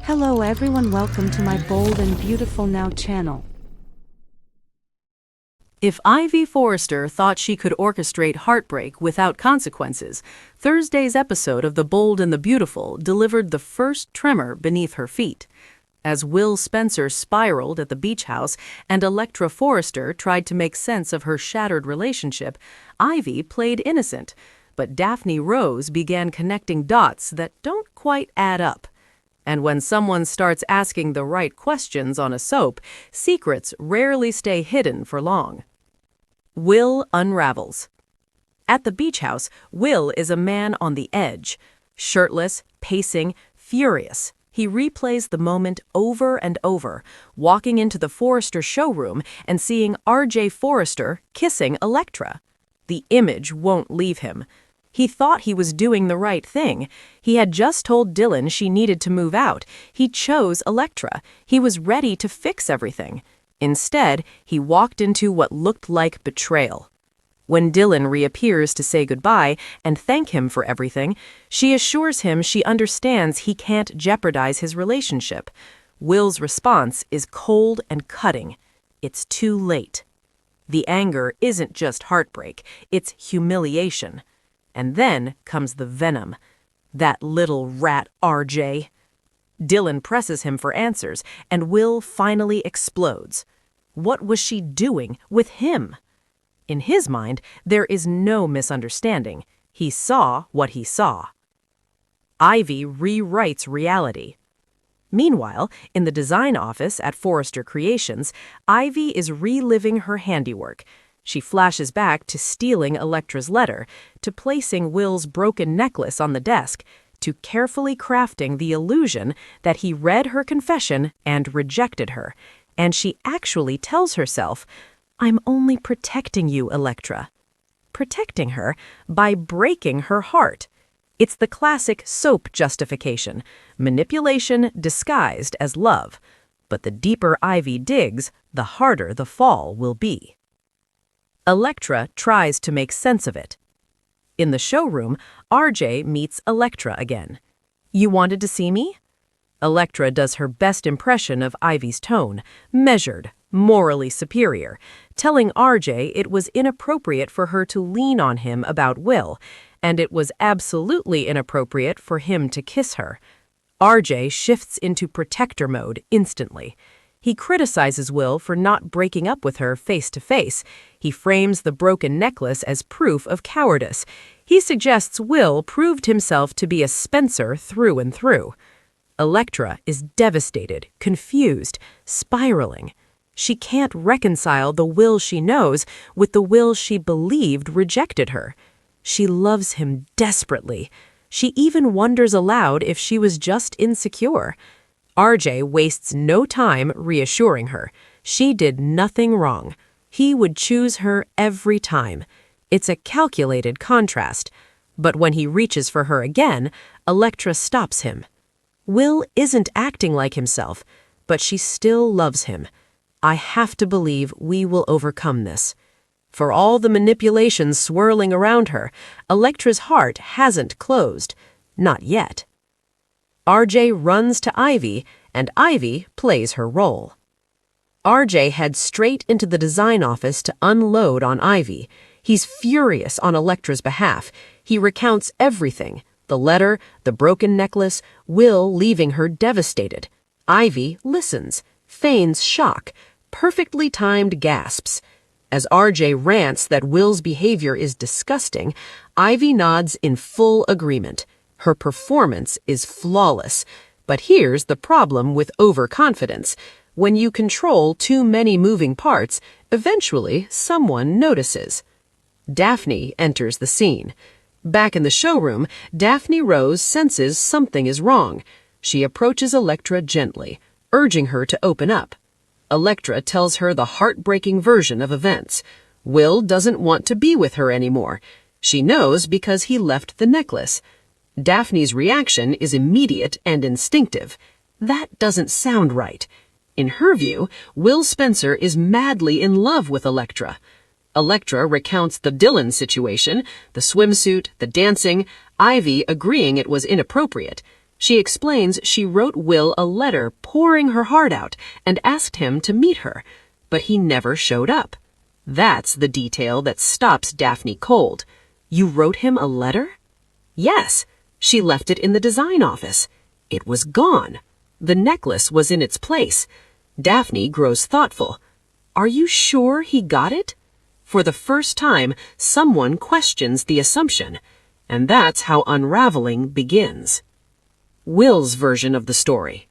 Hello everyone, welcome to my Bold and Beautiful Now channel. If Ivy Forrester thought she could orchestrate heartbreak without consequences, Thursday's episode of The Bold and the Beautiful delivered the first tremor beneath her feet. As Will Spencer spiraled at the beach house and Electra Forrester tried to make sense of her shattered relationship, Ivy played innocent, but Daphne Rose began connecting dots that don't quite add up. And when someone starts asking the right questions on a soap, secrets rarely stay hidden for long. Will unravels. At the beach house, Will is a man on the edge. Shirtless, pacing, furious. He replays the moment over and over, walking into the Forrester showroom and seeing R.J. Forrester kissing Electra. The image won't leave him. He thought he was doing the right thing. He had just told Dylan she needed to move out. He chose Electra. He was ready to fix everything. Instead, he walked into what looked like betrayal. When Dylan reappears to say goodbye and thank him for everything, she assures him she understands he can't jeopardize his relationship. Will's response is cold and cutting. It's too late. The anger isn't just heartbreak, it's humiliation. And then comes the venom. That little rat RJ. Dylan presses him for answers, and Will finally explodes. What was she doing with him? In his mind, there is no misunderstanding. He saw what he saw. Ivy rewrites reality. Meanwhile, in the design office at Forrester Creations, Ivy is reliving her handiwork. She flashes back to stealing Electra's letter, to placing Will's broken necklace on the desk, to carefully crafting the illusion that he read her confession and rejected her. And she actually tells herself, "I'm only protecting you, Electra." Protecting her by breaking her heart. It's the classic soap justification, manipulation disguised as love. But the deeper Ivy digs, the harder the fall will be. Electra tries to make sense of it. In the showroom, RJ meets Electra again. "You wanted to see me?" Electra does her best impression of Ivy's tone, measured, morally superior, telling RJ it was inappropriate for her to lean on him about Will, and it was absolutely inappropriate for him to kiss her. RJ shifts into protector mode instantly. He criticizes Will for not breaking up with her face to face. He frames the broken necklace as proof of cowardice. He suggests Will proved himself to be a Spencer through and through. Electra is devastated, confused, spiraling. She can't reconcile the Will she knows with the Will she believed rejected her. She loves him desperately. She even wonders aloud if she was just insecure. RJ wastes no time reassuring her. She did nothing wrong. He would choose her every time. It's a calculated contrast. But when he reaches for her again, Electra stops him. Will isn't acting like himself, but she still loves him. "I have to believe we will overcome this." For all the manipulations swirling around her, Electra's heart hasn't closed. Not yet. RJ runs to Ivy, and Ivy plays her role. RJ heads straight into the design office to unload on Ivy. He's furious on Electra's behalf. He recounts everything: the letter, the broken necklace, Will leaving her devastated. Ivy listens, feigns shock, perfectly timed gasps. As RJ rants that Will's behavior is disgusting, Ivy nods in full agreement. Her performance is flawless. But here's the problem with overconfidence. When you control too many moving parts, eventually someone notices. Daphne enters the scene. Back in the showroom, Daphne Rose senses something is wrong. She approaches Electra gently, urging her to open up. Electra tells her the heartbreaking version of events. Will doesn't want to be with her anymore. She knows because he left the necklace. Daphne's reaction is immediate and instinctive. That doesn't sound right. In her view, Will Spencer is madly in love with Electra. Electra recounts the Dylan situation, the swimsuit, the dancing, Ivy agreeing it was inappropriate. She explains she wrote Will a letter pouring her heart out and asked him to meet her, but he never showed up. That's the detail that stops Daphne cold. You wrote him a letter? Yes. She left it in the design office. It was gone. The necklace was in its place. Daphne grows thoughtful. Are you sure he got it? For the first time, someone questions the assumption, and that's how unraveling begins. Will's version of the story.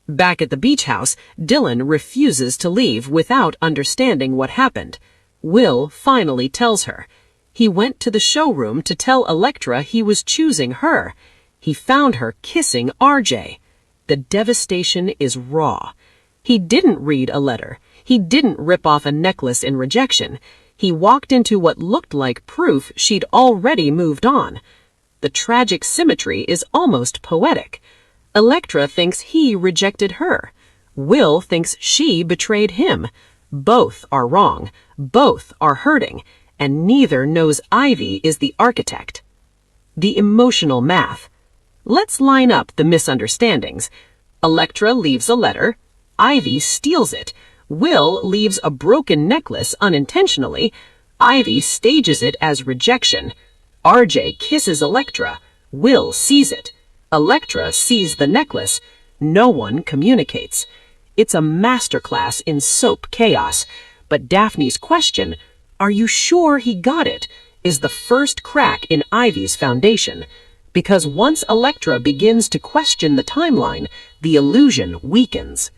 Back at the beach house, Dylan refuses to leave without understanding what happened. Will finally tells her. He went to the showroom to tell Electra he was choosing her. He found her kissing RJ. The devastation is raw. He didn't read a letter. He didn't rip off a necklace in rejection. He walked into what looked like proof she'd already moved on. The tragic symmetry is almost poetic. Electra thinks he rejected her. Will thinks she betrayed him. Both are wrong. Both are hurting. And neither knows Ivy is the architect. The emotional math. Let's line up the misunderstandings. Electra leaves a letter. Ivy steals it. Will leaves a broken necklace unintentionally. Ivy stages it as rejection. RJ kisses Electra. Will sees it. Electra sees the necklace. No one communicates. It's a masterclass in soap chaos. But Daphne's question, "Are you sure he got it?" is the first crack in Ivy's foundation. Because once Electra begins to question the timeline, the illusion weakens.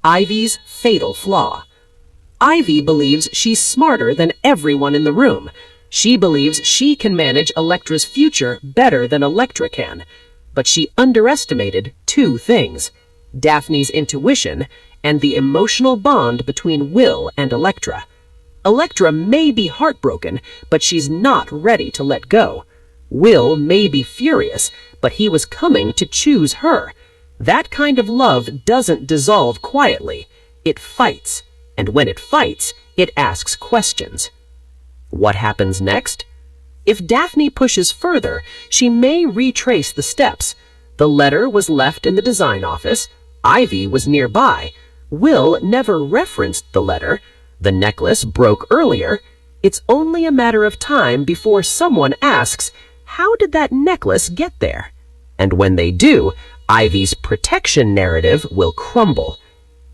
Ivy's fatal flaw. Ivy believes she's smarter than everyone in the room. She believes she can manage Electra's future better than Electra can. But she underestimated two things: Daphne's intuition and the emotional bond between Will and Electra. Electra may be heartbroken, but she's not ready to let go. Will may be furious, but he was coming to choose her. That kind of love doesn't dissolve quietly. It fights, and when it fights, it asks questions. What happens next? If Daphne pushes further, she may retrace the steps. The letter was left in the design office. Ivy was nearby. Will never referenced the letter. The necklace broke earlier. It's only a matter of time before someone asks, how did that necklace get there? And when they do, Ivy's protection narrative will crumble.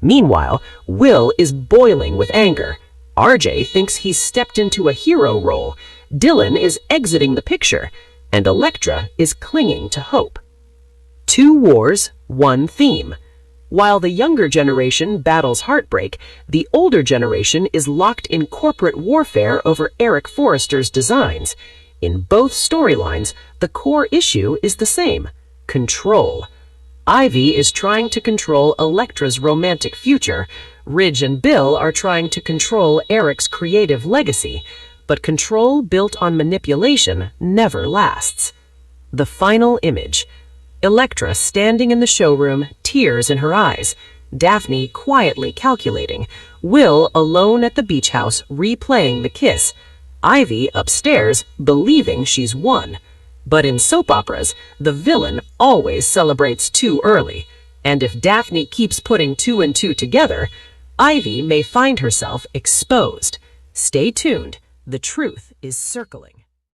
Meanwhile, Will is boiling with anger. RJ thinks he's stepped into a hero role. Dylan is exiting the picture, and Electra is clinging to hope. Two wars, one theme. While the younger generation battles heartbreak, the older generation is locked in corporate warfare over Eric Forrester's designs. In both storylines, the core issue is the same: control. Ivy is trying to control Electra's romantic future. Ridge and Bill are trying to control Eric's creative legacy. But control built on manipulation never lasts. The final image. Electra standing in the showroom, tears in her eyes. Daphne quietly calculating. Will alone at the beach house, replaying the kiss. Ivy upstairs, believing she's won. But in soap operas, the villain always celebrates too early. And if Daphne keeps putting two and two together, Ivy may find herself exposed. Stay tuned. The truth is circling.